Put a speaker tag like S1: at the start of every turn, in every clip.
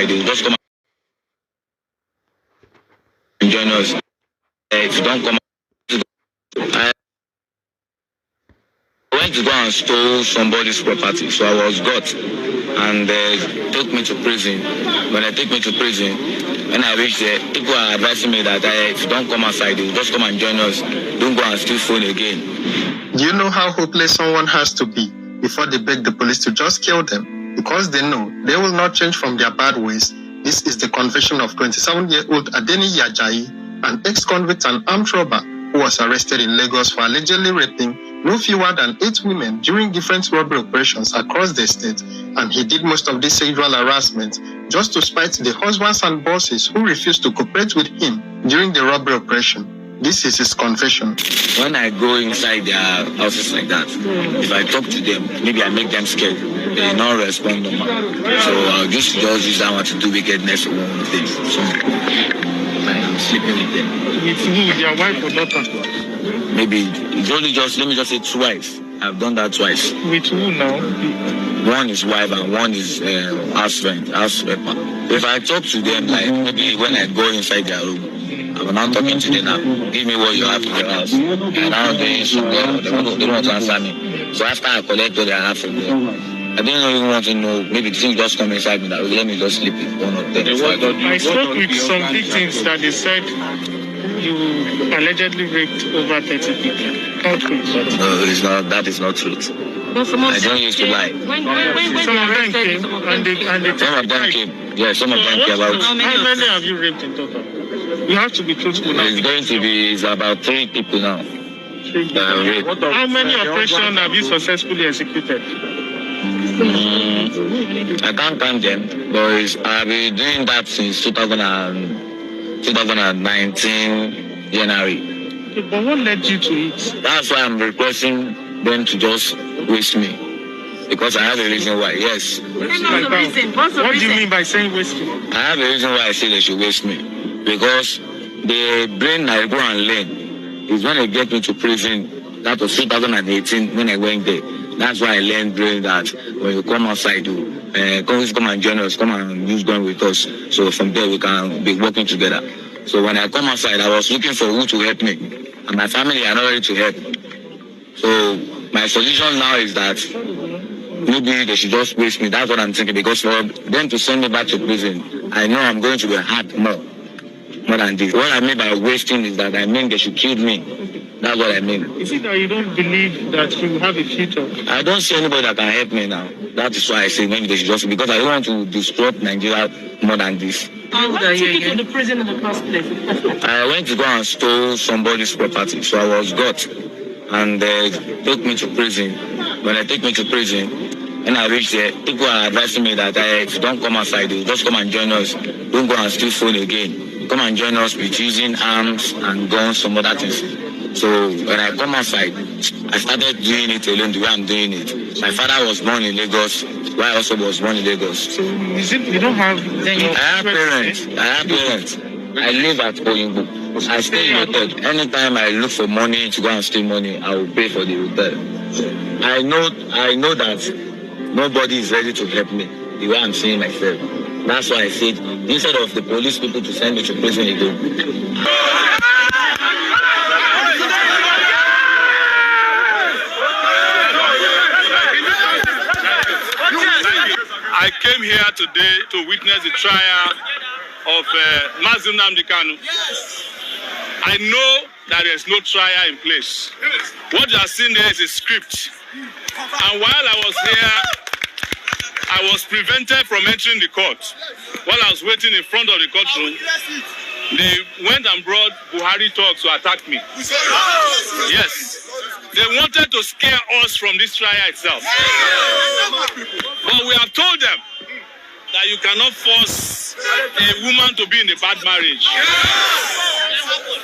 S1: outside, they will just come and join us. If you don't come out, I went to go and stole somebody's property, so I was got, and took me to prison. When they take me to prison, when I reached there, people are advising me that if you don't come outside, they will just come and join us. Don't go and steal phone again.
S2: Do you know how hopeless someone has to be before they beg the police to just kill them? Because they know they will not change from their bad ways. This is the confession of 27-year-old Adeni Yajayi, an ex-convict and armed robber who was arrested in Lagos for allegedly raping no fewer than 8 women during different robbery operations across the state, and he did most of this sexual harassment just to spite the husbands and bosses who refused to cooperate with him during the robbery operation. This is his confession.
S1: When I go inside their houses like that, if I talk to them, maybe I make them scared. They do not respond. So I'll just use that one to do wickedness or one of things. So I'm sleeping with them.
S3: With who? Their wife or daughter?
S1: Maybe it's only just, let me just say twice. I've done that twice.
S3: With who now?
S1: One is wife and one is house rent, house helper. If I talk to them, like maybe when I go inside their room, I'm not talking to them now. Give me what you have in your house. And now they don't want to answer me. So after I collect what I have from them, I didn't even want to know. Maybe the thing just come inside me that let me just sleep with one of them. So
S3: I spoke with some victims that they said you allegedly raped over 30 people. How true?
S1: No, it's not. That is not truth. I don't used to lie.
S3: When some of them came and they
S1: some of them came. Yeah, some of them came about.
S3: How many have you raped in total? You have to be truthful now.
S1: It's going to be about 3 people now.
S3: How many operations have you successfully executed?
S1: I can't count them, but I've been doing that since 2019 January.
S3: Okay, but what led you to it?
S1: That's why I'm requesting them to just waste me. Because I have a reason why, yes.
S3: What do you mean by saying waste you?
S1: I have a reason why I say they should waste me. Because the brain I go and learn is when they get me to prison. That was 2018 when I went there. That's why I learned brain that when you come outside, come and join us, come and use gun with us. So from there we can be working together. So when I come outside, I was looking for who to help me. And my family are not ready to help. So my solution now is that maybe they should just waste me. That's what I'm thinking. Because for them to send me back to prison, I know I'm going to be hard more than this. What I mean by wasting is that I mean they should kill me. That's what I mean.
S3: Is it that you don't believe that you have a future?
S1: I don't see anybody that can help me now. That is why I say maybe they should just, because I don't want to disrupt Nigeria more than this.
S4: Why did you get to the prison in the first place?
S1: I went to go and stole somebody's property, so I was got, and they took me to prison. When they take me to prison, when I reached there, people are advising me that if you don't come outside, they will just come and join us. Don't go and steal phone again. Come and join us with using arms and guns, some other things. So when I come outside, I started doing it alone the way I'm doing it. My father was born in Lagos, while I also was born in Lagos.
S3: So is it you don't have?
S1: I have parents. I live at Oyinbo. I stay in hotel. Anytime I look for money to go and steal money, I will pay for the hotel. I know that nobody is ready to help me the way I'm seeing myself. That's why I said instead of the police people to send me to prison again.
S5: I came here today to witness the trial of Mazi Nnamdi Kanu. Yes. I know that there is no trial in place. What you are seeing there is a script. And while I was here, I was prevented from entering the court. While I was waiting in front of the courtroom, they went and brought Buhari thugs to attack me. Yes. They wanted to scare us from this trial itself. But we have told them that you cannot force a woman to be in a bad marriage.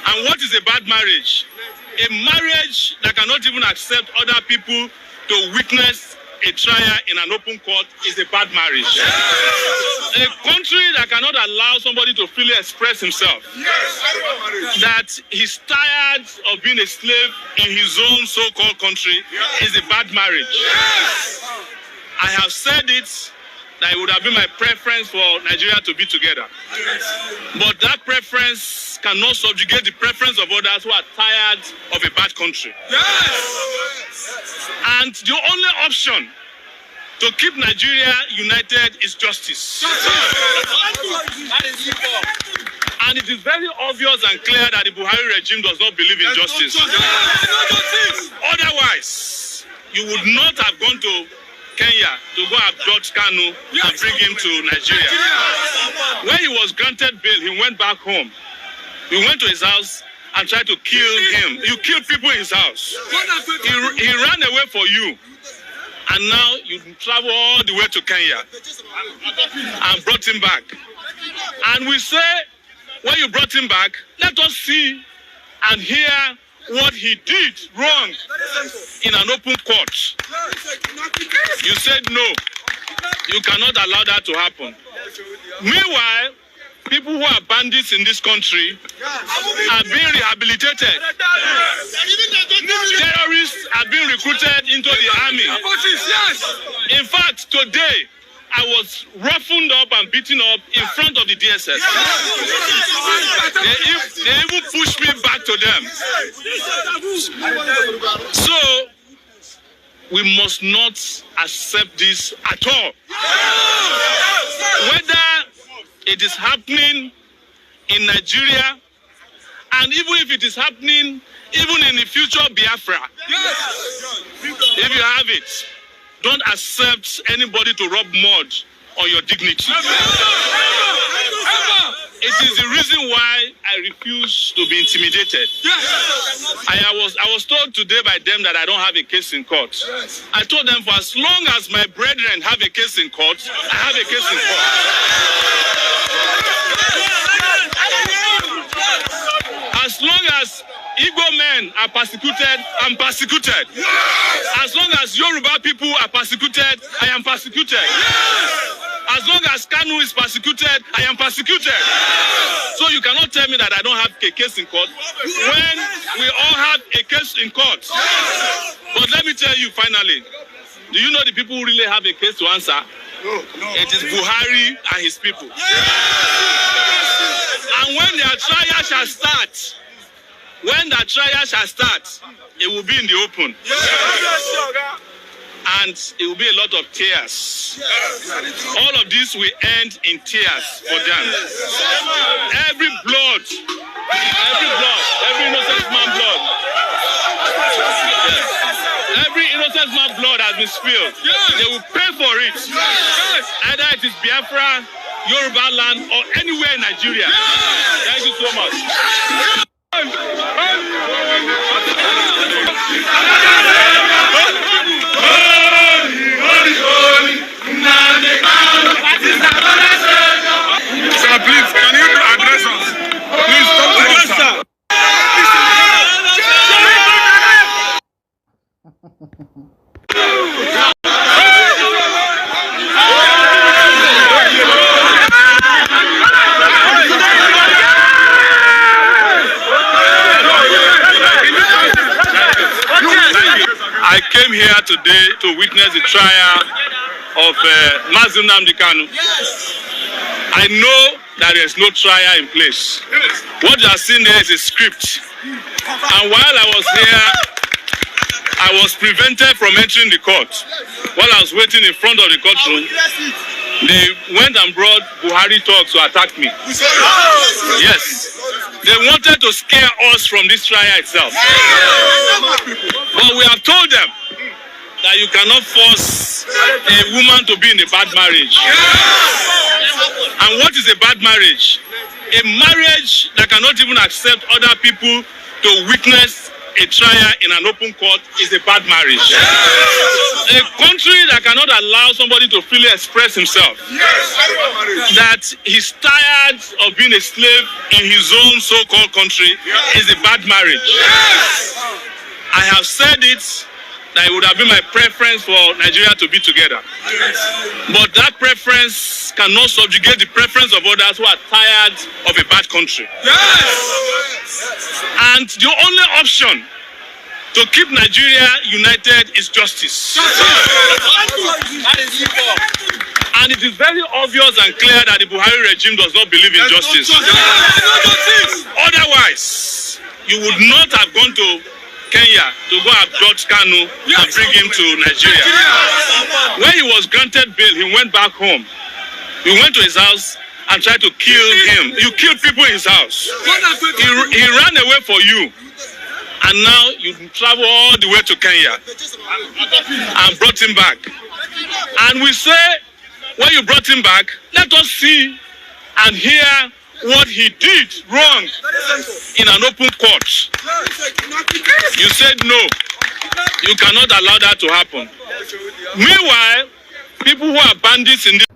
S5: And what is a bad marriage? A marriage that cannot even accept other people to witness a trial in an open court is a bad marriage. A country that cannot allow somebody to freely express himself, that he's tired of being a slave in his own so-called country, is a bad marriage. I have said it that it would have been my preference for Nigeria to be together. But that preference cannot subjugate the preference of others who are tired of a bad country. And the only option to keep Nigeria united is justice. And it is very obvious and clear that the Buhari regime does not believe in justice. Otherwise, you would not have gone to Kenya to go abduct Kanu and bring him to Nigeria. When he was granted bail, he went back home. You went to his house and tried to kill him. You killed people in his house. He ran away for you. And now you travel all the way to Kenya and brought him back. And we say, when you brought him back, let us see and hear what he did wrong in an open court. You said no. You cannot allow that to happen. Meanwhile, people who are bandits in this country are being rehabilitated. Terrorists are being recruited into the army. In fact, today, I was roughened up and beaten up in front of the DSS. They even pushed me back to them. So, we must not accept this at all. Whether it is happening in Nigeria, and even if it is happening even in the future Biafra, if you have it, don't accept anybody to rub mud on your dignity. It is the reason why I refuse to be intimidated. I was told today by them that I don't have a case in court. I told them, for as long as my brethren have a case in court, I have a case in court. As long as Igbo men are persecuted, I'm persecuted. As long as Yoruba people are persecuted, I am persecuted. As long as Kanu is persecuted, I am persecuted. So you cannot tell me that I don't have a case in court when we all have a case in court. But let me tell you finally, do you know the people who really have a case to answer? No. It is Buhari and his people. And when their trial shall start, it will be in the open. And it will be a lot of tears. All of this will end in tears for them. Every innocent man's blood. Every innocent man's blood has been spilled. They will pay for it. Either it is Biafra, Yoruba land, or anywhere in Nigeria. Thank you so much. Sir, please, can you address us? Please talk to us, sir. I came here today to witness the trial of Nnamdi Kanu. I know that there is no trial in place. What you are seeing there is a script. And while I was here, I was prevented from entering the court. While I was waiting in front of the courtroom, they went and brought Buhari talks to attack me. Yes. They wanted to scare us from this trial itself. But we have told them that you cannot force a woman to be in a bad marriage. And what is a bad marriage? A marriage that cannot even accept other people to witness a trial in an open court is a bad marriage. A country that cannot allow somebody to freely express himself, that he's tired of being a slave in his own so-called country, is a bad marriage. I have said it, that it would have been my preference for Nigeria to be together. But that preference cannot subjugate the preference of others who are tired of a bad country. And the only option to keep Nigeria united is justice. And it is very obvious and clear that the Buhari regime does not believe in justice. Otherwise, you would not have gone to Kenya to go abduct Kanu and bring him to Nigeria. When he was granted bail, he went back home. You went to his house and tried to kill him. You killed people in his house. He ran away for you. And now you travel all the way to Kenya and brought him back. And we say, when you brought him back, let us see and hear what he did wrong in an open court. You said no. You cannot allow that to happen. Meanwhile, people who are bandits in this...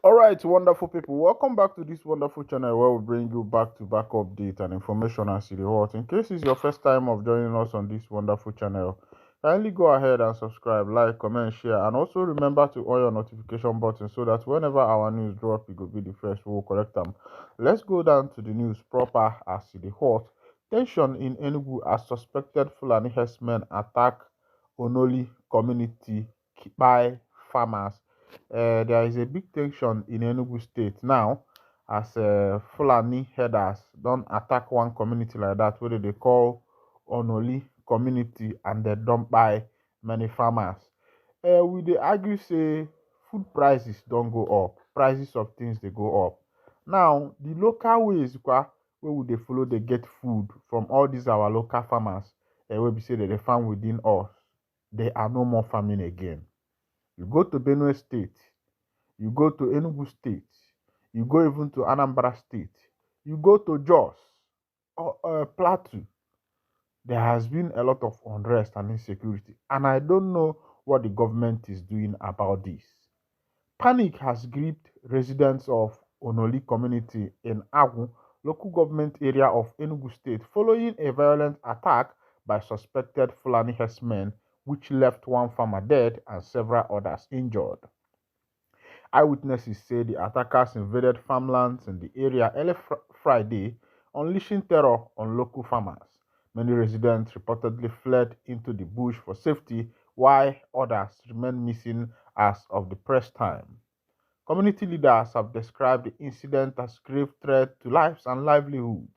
S6: All right, wonderful people, welcome back to this wonderful channel where we bring you back-to-back update and information as it hot. In case it's your first time of joining us on this wonderful channel, kindly go ahead and subscribe, like, comment, share, and also remember to on your notification button so that whenever our news drop, it will be the first we will correct them. Let's go down to the news proper as it hot. Tension in Enugu as suspected Fulani herdsmen attack Onoli community Kpai farmers. There is a big tension in Enugu State now as Fulani herders don't attack one community like that, where they call Onoli community, and they don't buy many farmers. We they argue say food prices don't go up, prices of things they go up. Now the local ways where would they follow they get food from all these our local farmers, where we say that they farm within us, they are no more farming again. You go to Benue State, you go to Enugu State, you go even to Anambra State, you go to Jos or Plateau. There has been a lot of unrest and insecurity, and I don't know what the government is doing about this. Panic has gripped residents of Onoli community in Agu, local government area of Enugu State, following a violent attack by suspected Fulani herdsmen, which left one farmer dead and several others injured. Eyewitnesses say the attackers invaded farmlands in the area early Friday, unleashing terror on local farmers. Many residents reportedly fled into the bush for safety, while others remain missing as of the press time. Community leaders have described the incident as grave threat to lives and livelihoods,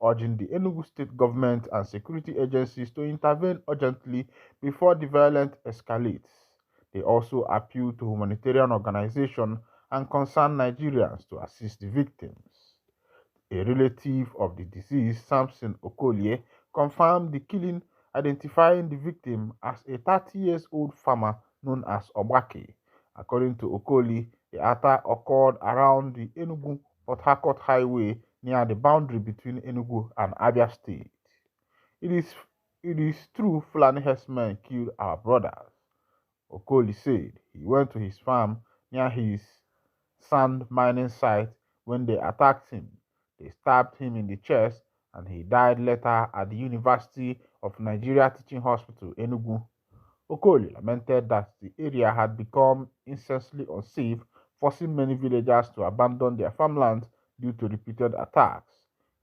S6: urging the Enugu State government and security agencies to intervene urgently before the violence escalates. They also appeal to humanitarian organizations and concerned Nigerians to assist the victims. A relative of the deceased, Samson Okolie, confirmed the killing, identifying the victim as a 30-year-old farmer known as Obake. According to Okolie, the attack occurred around the Enugu-Port Harcourt Highway near the boundary between Enugu and Abia State. It is true Fulani herdsmen killed our brothers, Okolie said. He went to his farm near his sand mining site when they attacked him. They stabbed him in the chest and he died later at the University of Nigeria Teaching Hospital, Enugu. Okolie lamented that the area had become incessantly unsafe, forcing many villagers to abandon their farmlands due to repeated attacks.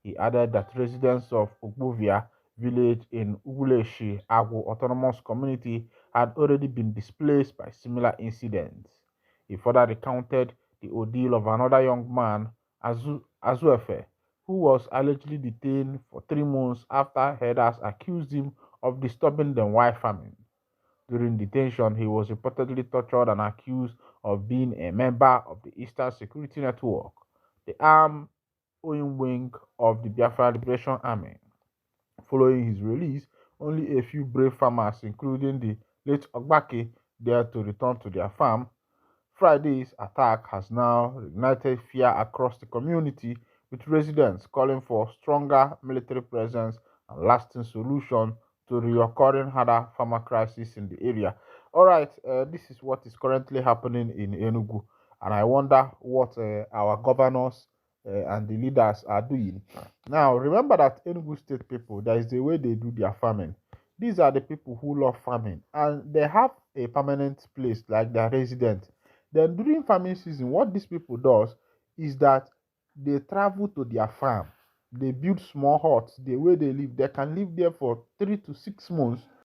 S6: He added that residents of Ogbovia village in Uguleshi Agu Autonomous Community had already been displaced by similar incidents. He further recounted the ordeal of another young man, Azuefe, who was allegedly detained for 3 months after herders accused him of disturbing them while farming. During detention, he was reportedly tortured and accused of being a member of the Eastern Security Network, the armed wing of the Biafra Liberation Army. Following his release, only a few brave farmers, including the late Ogbake, dared to return to their farm. Friday's attack has now ignited fear across the community, with residents calling for stronger military presence and lasting solution to the recurring harder farmer crisis in the area. All right, this is what is currently happening in Enugu, and I wonder what our governors and the leaders are doing. Now, remember that Enugu State people, there is the way they do their farming. These are the people who love farming, and they have a permanent place like their residence. Then during farming season, what these people does is that they travel to their farm. They build small huts. The way they live, they can live there for 3 to 6 months